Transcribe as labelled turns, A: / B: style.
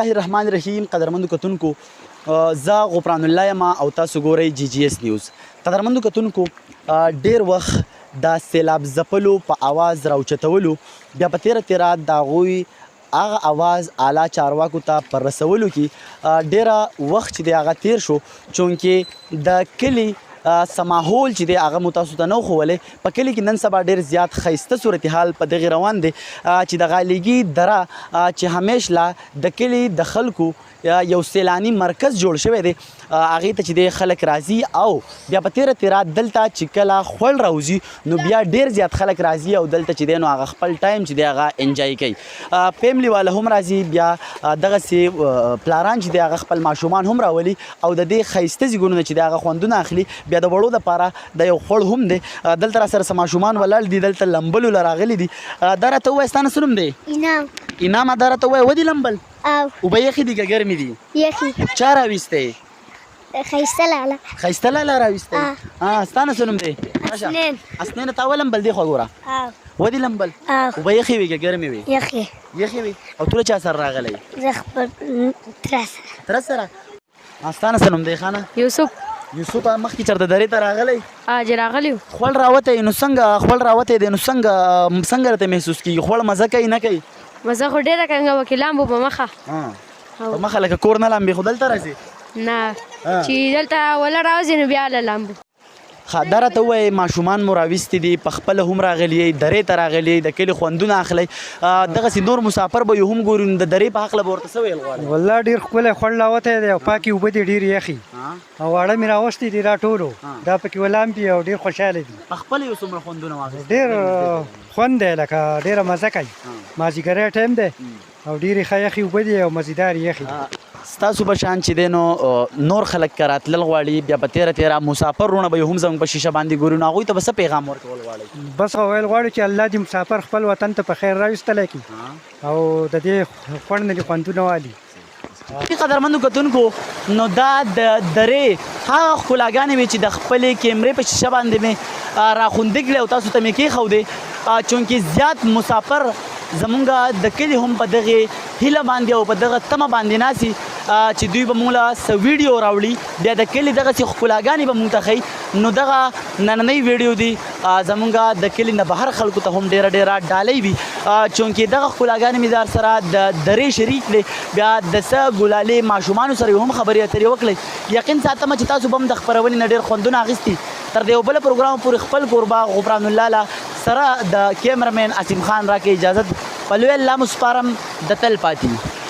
A: الله الرحمن الرحیم. قدرمنو کتونکو زه غفران الله یم او تاسو ګورئ جی جی اس نیوز. قدرمنو کتونکو ډیر وخت د سیلاب ځپلو په اواز راوچتولو بیا په تیره د هغوی هغه اواز اعلی چارواکو ته پر رسولو کې ډیره وخت چې دی هغه تیر شو، چونکې د کلي سماحول چې دی هغه مو تاسو ته نه وښولی. په کلي کې نن سبا ډېر زیات ښایسته صورتحال په دغې روان دی چې د غالیګي دره چې همیش لا د کلي د خلکو یو سیلاني مرکز جوړ شوی دی، هغې ته چې دی خلک راځي او بیا په تیره دلته چې کله خوړ راوځي نو بیا ډېر زیات خلک راځي او دلته چې دی نو هغه خپل ټایم چې دی هغه انجوی کوي. فیملی والا هم راځي، بیا دغسې پلاران چې دی هغه خپل ماشومان هم راولي او د دې ښایسته ځایونو نه چې دی هغه خوندونه اخلي. بیا د وړو دپاره د یو خوړ هم دی. دلته را سره څه ماشومان ولاړ دي، دلته لمبلو له راغلي دي. دا راته ووایه ستا نه څه نوم دی؟ انعام. دا راته ووایه ودي لمبل اوبه یخې دي که ګرمې دي؟
B: یخې.
A: چا راویستی؟
B: ښایسته لاله.
A: ښایسته لاله راویستی. ستا نه څه نوم دی؟
B: اسنین.
A: اسنین. تا ولمبل دی خو ګوره ودي لمبل اوبه یخې وي که ګرمې وي؟
B: یخې.
A: یخې وي. او ته له چا سره راغلی؟
B: زه خپل تره سره.
A: تره سره. ستا نه څه نوم دی خانه؟
C: یوسف.
A: یوسف مخکې چېرته درې ته راغلی؟
C: چې راغلی و.
A: خوړ راوتی نو څنګه خوړ راوتی دی نو څنګه راته محسوس کېږي؟ خوړ مزه کوي نه کوي؟
C: مزه خو ډېره کنګه وکړي، لامبو په مخه.
A: په مخه لکه کور نه لامبې، خو دلته راځي
C: نه چې دلته وله راوځي نو بیا هله لامبو.
A: ښه دا راته ووایې ماشومان مو راویستي دي، پخپله هم راغلي یې، درې ته راغلي یې، د کلي خوندونه اخلئ، دغسې نور مسافر به یې هم ګوري نو د درې په هکله به ورته څه ویل غواړئ؟
D: والله ډېر ښکلی خوړ راوتی دی او پاکې اوبه دي ډېرې یخي او واړه مې راوستي دي را ټولو، دا پکې ولامبي او ډېر خوشحاله دي.
A: پخپله یو څومره خوندونه واخیستل؟
D: ډېر خوند دی، لکه ډېره مزه کوي. مازدیګری ټایم دی او ډېرې ښه یخې اوبه دي او مزیدار یخي.
A: ستاسو په شان چې دی نو نور خلک که راتلل غواړي، بیا په تیره مسافر وروڼه به یې هم زموږ په شیشه باندې ګوري، نو هغوی ته به څه پیغام ورکول غواړئ؟
D: بس ویل غواړو چې الله دې مسافر خپل وطن ته په خیر راویستلی کړي او د دې خوند نه دې خوندونه والي.
A: قدرمنو کتونکو نو دا د درې هغه ښکلاګانې وې چې د خپلې کیمرې په شیشه باندې مې راخوندې کړې او تاسو ته مې کېښودې، چونکې زیات مسافر زمونږ د کلي هم په دغې هیله باندې او په دغه تمه باندې ناسي چې دوی به مونږ له څه ویډیو راوړي، بیا د کلي دغسې ښکلاګانې به مونږ ته ښیي. نو دغه نننۍ ویډیو دی زمونږ د کلي نه بهر خلکو ته هم ډېره ډالۍ وي، چونکې دغه ښکلاګانې مې در سره د درې شریک دی، بیا د څه ګلالې ماشومانو سره هم خبرې اترې وکړئ. یقین ساتمه چې تاسو به هم د خپرونې نه ډېر خوندونه اخیستي. تر دې یو بله پروګرام پورې خپل کوربه غفران الله له سره د کیمرمین اسیم خان راکې اجازت په لوی الله مو سپارم. د تل پاتې